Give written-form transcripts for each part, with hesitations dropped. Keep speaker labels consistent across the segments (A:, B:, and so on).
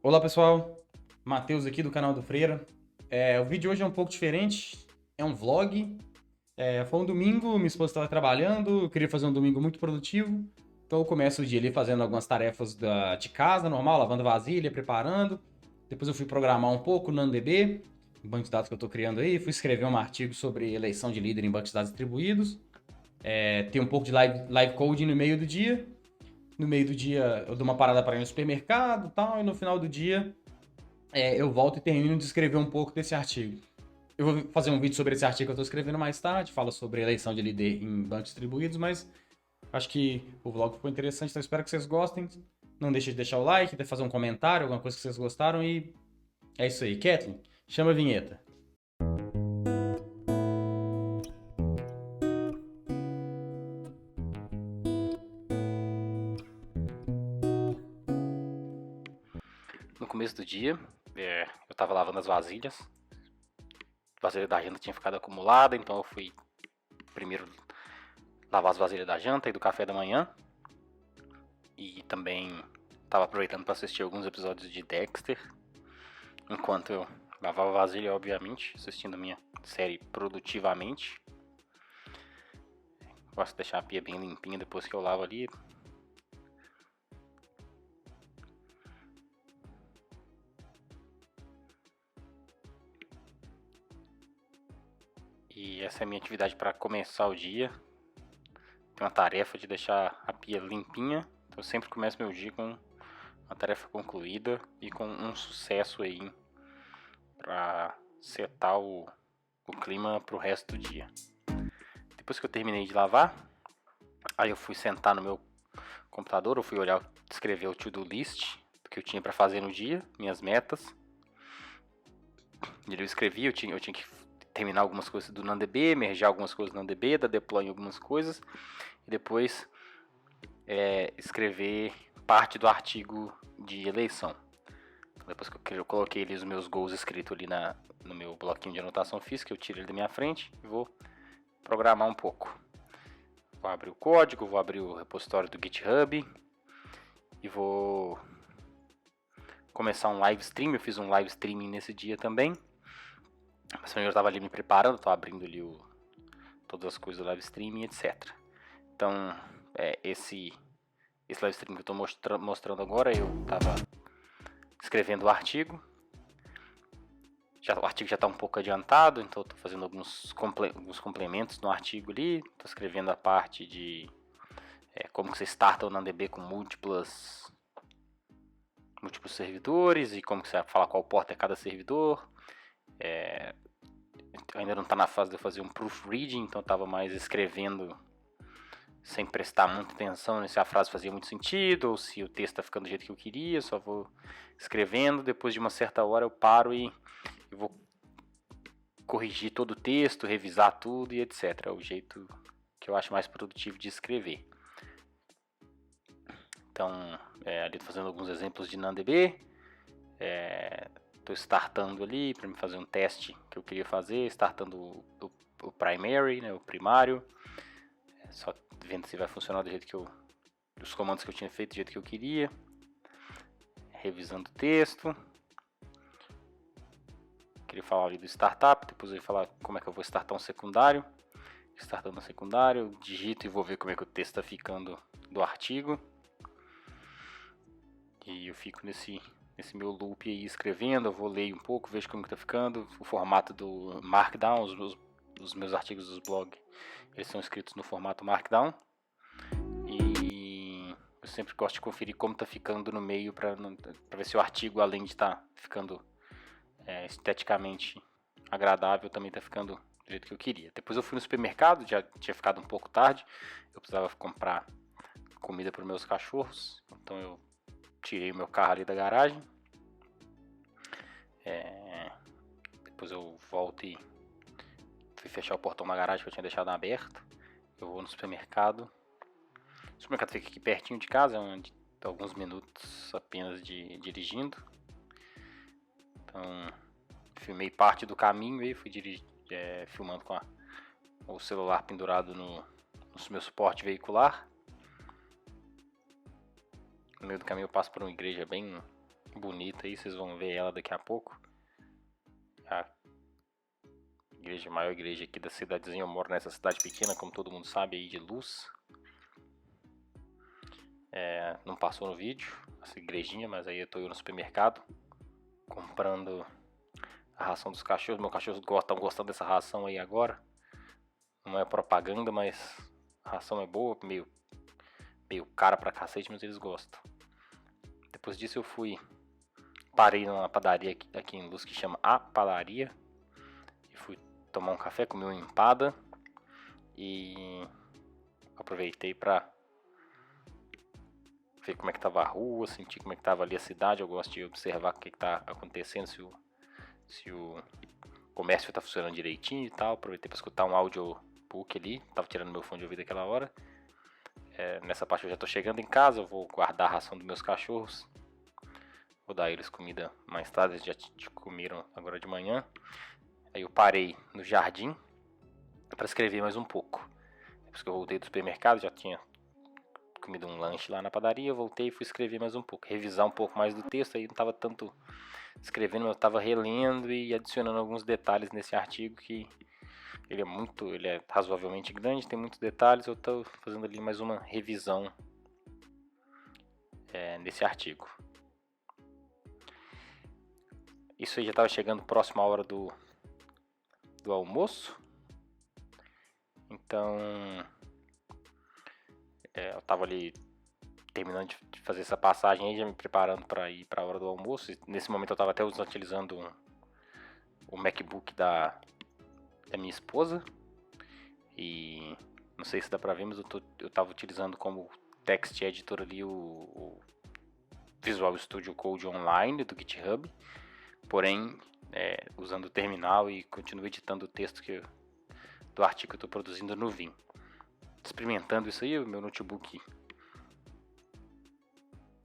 A: Olá pessoal, Matheus aqui do canal do Freira. O vídeo de hoje é um pouco diferente, é um vlog. Foi um domingo, minha esposa estava trabalhando, eu queria fazer um domingo muito produtivo. Então eu começo o dia ali fazendo algumas tarefas de casa, normal, lavando vasilha, preparando. Depois eu fui programar um pouco no AnDB, um banco de dados que eu estou criando aí. Fui escrever um artigo sobre eleição de líder em bancos de dados distribuídos. Tem um pouco de live coding no meio do dia. No meio do dia eu dou uma parada para ir no supermercado e tal, e no final do dia eu volto e termino de escrever um pouco desse artigo. Eu vou fazer um vídeo sobre esse artigo que eu estou escrevendo mais tarde, fala sobre a eleição de líder em bancos distribuídos, mas acho que o vlog ficou interessante, então espero que vocês gostem. Não deixe de deixar o like, de fazer um comentário, alguma coisa que vocês gostaram e é isso aí. Kathleen, chama a vinheta. No começo do dia, eu estava lavando as vasilhas. A vasilha da janta tinha ficado acumulada, então eu fui primeiro lavar as vasilhas da janta e do café da manhã. E também estava aproveitando para assistir alguns episódios de Dexter, enquanto eu lavava a vasilha, obviamente, assistindo a minha série produtivamente. Gosto de deixar a pia bem limpinha depois que eu lavo ali. E essa é a minha atividade para começar o dia. Tenho uma tarefa de deixar a pia limpinha. Então eu sempre começo meu dia com uma tarefa concluída e com um sucesso aí para setar o clima para o resto do dia. Depois que eu terminei de lavar, aí eu fui sentar no meu computador, eu fui olhar, escrever o to-do list que eu tinha para fazer no dia, minhas metas. Eu escrevi, eu tinha que terminar algumas coisas do NaNoDB, mergear algumas coisas no NaNoDB, dar deploy em algumas coisas e depois escrever parte do artigo de eleição. Depois que eu coloquei ali os meus goals escritos ali no meu bloquinho de anotação física, eu tiro ele da minha frente e vou programar um pouco. Vou abrir o código, vou abrir o repositório do GitHub e vou começar um live stream. Eu fiz um live streaming nesse dia também. Mas eu estava ali me preparando, estava abrindo ali todas as coisas do live streaming, etc. Então, esse live stream que eu estou mostrando agora, eu estava escrevendo o artigo. O artigo já está um pouco adiantado, então estou fazendo alguns complementos no artigo ali. Estou escrevendo a parte de como você starta o NaNoDB com múltiplos servidores e como que você vai falar qual porta é cada servidor. Ainda não está na fase de eu fazer um proofreading, então estava mais escrevendo sem prestar muita atenção se a frase fazia muito sentido ou se o texto está ficando do jeito que eu queria. Só vou escrevendo, depois de uma certa hora eu paro e vou corrigir todo o texto, revisar tudo e etc. É o jeito que eu acho mais produtivo de escrever. Então, ali estou fazendo alguns exemplos de NaNoDB. Estou startando ali para me fazer um teste que eu queria fazer, startando o primary, né, o primário. Só vendo se vai funcionar do jeito que os comandos que eu tinha feito do jeito que eu queria. Revisando o texto. Queria falar ali do startup, depois eu ia falar como é que eu vou startar um secundário. Startando um secundário, eu digito e vou ver como é que o texto está ficando do artigo. E eu fico nesse meu loop aí escrevendo, eu vou ler um pouco, vejo como que tá ficando, o formato do Markdown, os meus artigos dos blogs, eles são escritos no formato Markdown. E eu sempre gosto de conferir como tá ficando no meio para ver se o artigo, além de estar ficando esteticamente agradável, também tá ficando do jeito que eu queria. Depois eu fui no supermercado, já tinha ficado um pouco tarde, eu precisava comprar comida para os meus cachorros, então eu tirei o meu carro ali da garagem. Depois eu volto e fui fechar o portão da garagem que eu tinha deixado aberto. Eu vou no supermercado. O supermercado fica aqui pertinho de casa, alguns minutos apenas dirigindo. Então, filmei parte do caminho e fui filmando com o celular pendurado no meu suporte veicular. No meio do caminho eu passo por uma igreja bem
B: bonita aí, vocês vão ver ela daqui a pouco. A igreja, maior igreja aqui da cidadezinha. Eu moro nessa cidade pequena, como todo mundo sabe, aí de Luz. Não passou no vídeo essa igrejinha, mas aí eu tô no supermercado comprando a ração dos cachorros. Meus cachorros estão gostando dessa ração aí agora. Não é propaganda, mas a ração é boa, meio cara pra cacete, mas eles gostam. Depois disso eu parei numa padaria aqui em Luz que chama A Padaria. E fui tomar um café, comer uma empada. E aproveitei pra ver como é que tava a rua, sentir como é que tava ali a cidade. Eu gosto de observar o que tá acontecendo, se o comércio tá funcionando direitinho e tal. Aproveitei pra escutar um audiobook ali, tava tirando meu fone de ouvido aquela hora. Nessa parte eu já tô chegando em casa, eu vou guardar a ração dos meus cachorros. Vou dar eles comida mais tarde, eles já comeram agora de manhã. Aí eu parei no jardim para escrever mais um pouco. Depois que eu voltei do supermercado, já tinha comido um lanche lá na padaria, eu voltei e fui escrever mais um pouco, revisar um pouco mais do texto. Aí não estava tanto escrevendo, mas eu estava relendo e adicionando alguns detalhes nesse artigo que ele é razoavelmente grande, tem muitos detalhes. Eu estou fazendo ali mais uma revisão nesse artigo. Isso aí já estava chegando próximo à hora do almoço. Então eu estava ali terminando de fazer essa passagem aí, já me preparando para ir para a hora do almoço. E nesse momento eu estava até utilizando o MacBook da minha esposa. E não sei se dá para ver, mas eu estava utilizando como text editor ali o Visual Studio Code Online do GitHub. Porém, usando o terminal, e continuo editando o texto do artigo que eu estou produzindo no Vim. Experimentando isso aí, o meu notebook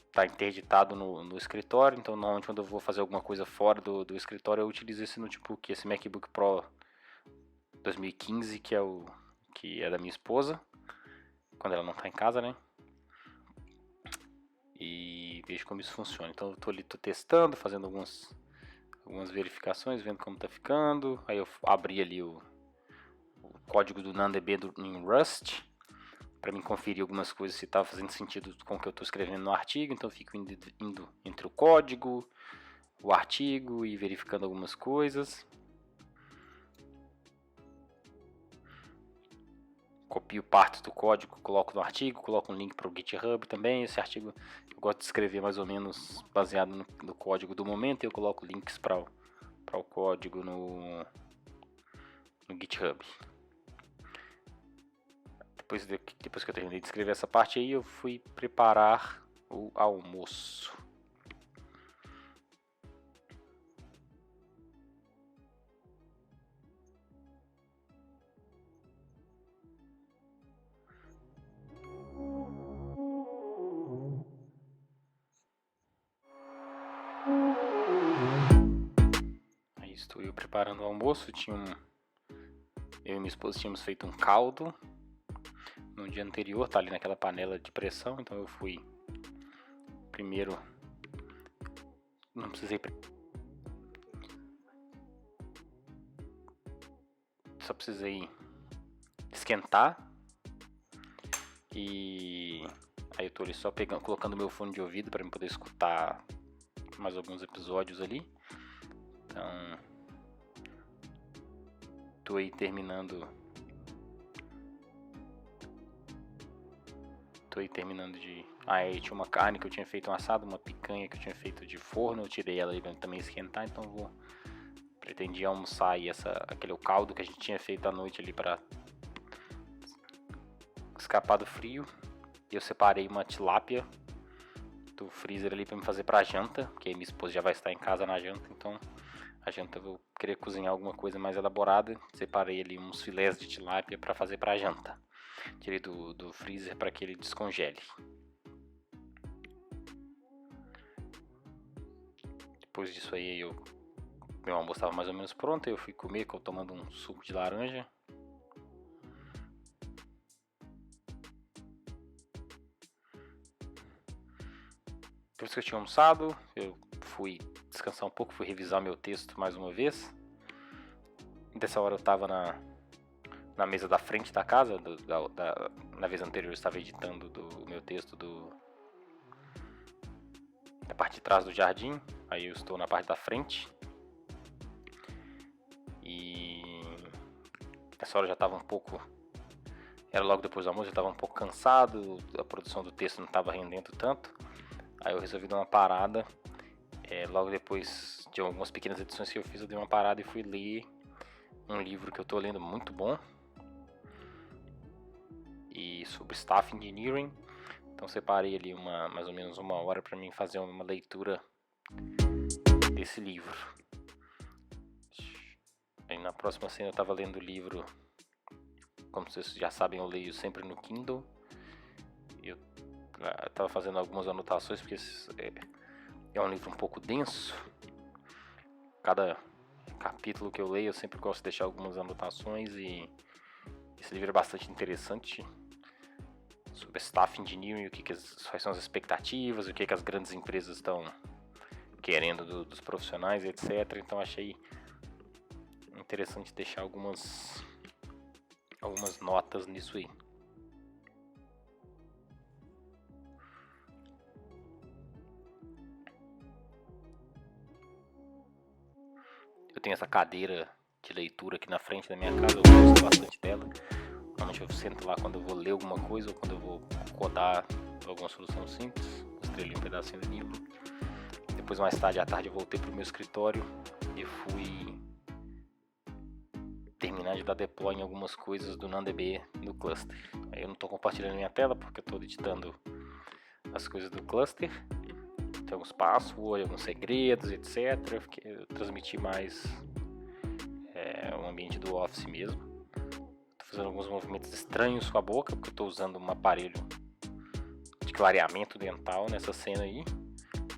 B: está interditado no escritório. Então normalmente quando eu vou fazer alguma coisa fora do escritório, eu utilizo esse notebook, esse MacBook Pro 2015, que é da minha esposa, quando ela não está em casa, né? E vejo como isso funciona. Então eu tô testando, fazendo algumas verificações, vendo como está ficando. Aí eu abri ali o código do NumDB em Rust, para mim conferir algumas coisas, se estava fazendo sentido com o que eu estou escrevendo no artigo. Então eu fico indo entre o código, o artigo e verificando algumas coisas. Copio partes do código, coloco no artigo, coloco um link para o GitHub também. Esse artigo eu gosto de escrever mais ou menos baseado no código do momento, e eu coloco links para o código no GitHub. Depois que eu terminei de escrever essa parte aí, eu fui preparar o almoço. Aí estou eu preparando o almoço. Eu e minha esposa tínhamos feito um caldo no dia anterior, tá ali naquela panela de pressão. Então eu fui primeiro, não precisei, só precisei esquentar. E aí eu tô ali só colocando meu fone de ouvido para poder escutar mais alguns episódios ali. Então tô aí terminando de... aí tinha uma carne que eu tinha feito um assado, uma picanha que eu tinha feito de forno. Eu tirei ela aí pra também esquentar. Então pretendia almoçar aí aquele caldo que a gente tinha feito à noite ali para escapar do frio. E eu separei uma tilápia do freezer ali para me fazer pra janta, porque minha esposa já vai estar em casa na janta. Então a janta eu vou querer cozinhar alguma coisa mais elaborada. Separei ali uns filés de tilápia para fazer pra janta. Tirei do freezer para que ele descongele. Depois disso aí meu almoço estava mais ou menos pronto. Eu fui comer tomando um suco de laranja. Depois que eu tinha almoçado, eu fui descansar um pouco, fui revisar meu texto mais uma vez. Dessa hora eu estava na mesa da frente da casa, na vez anterior eu estava editando do meu texto da parte de trás do jardim, aí eu estou na parte da frente. E essa hora eu já estava um pouco, era logo depois do almoço, eu estava um pouco cansado, a produção do texto não estava rendendo tanto. Aí eu resolvi dar uma parada, logo depois de algumas pequenas edições que eu fiz, eu dei uma parada e fui ler um livro que eu estou lendo muito bom, e sobre Staff Engineering. Então separei ali mais ou menos uma hora para mim fazer uma leitura desse livro. Aí na próxima cena eu estava lendo o livro, como vocês já sabem, eu leio sempre no Kindle. Eu estava fazendo algumas anotações porque é um livro um pouco denso. Cada capítulo que eu leio eu sempre gosto de deixar algumas anotações, e esse livro é bastante interessante sobre Staff Engineering, quais são as expectativas, o que as grandes empresas estão querendo dos profissionais, etc. Então achei interessante deixar algumas notas nisso aí. Eu tenho essa cadeira de leitura aqui na frente da minha casa, eu gosto bastante dela. Normalmente eu sento lá quando eu vou ler alguma coisa ou quando eu vou codar alguma solução simples. Mostrei ali um pedacinho do livro. Depois, mais tarde à tarde, eu voltei pro meu escritório e fui terminar de dar deploy em algumas coisas do NumDB no cluster. Aí eu não estou compartilhando minha tela porque eu estou editando as coisas do cluster. Tem alguns passwords, alguns segredos, etc. Eu transmiti mais o ambiente do Office mesmo. Estou fazendo alguns movimentos estranhos com a boca porque eu estou usando um aparelho de clareamento dental nessa cena aí.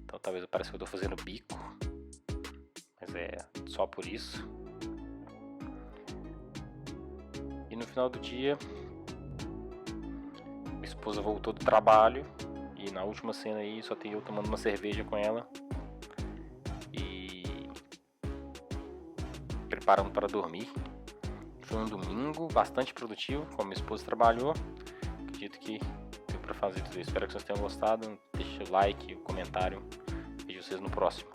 B: Então talvez pareça que eu estou fazendo bico, mas é só por isso. E no final do dia, minha esposa voltou do trabalho e na última cena aí só tem eu tomando uma cerveja com ela e preparando para dormir. Foi um domingo bastante produtivo, como minha esposa trabalhou. Acredito que deu para fazer tudo isso. Espero que vocês tenham gostado. Deixe o like, o comentário. Vejo vocês no próximo.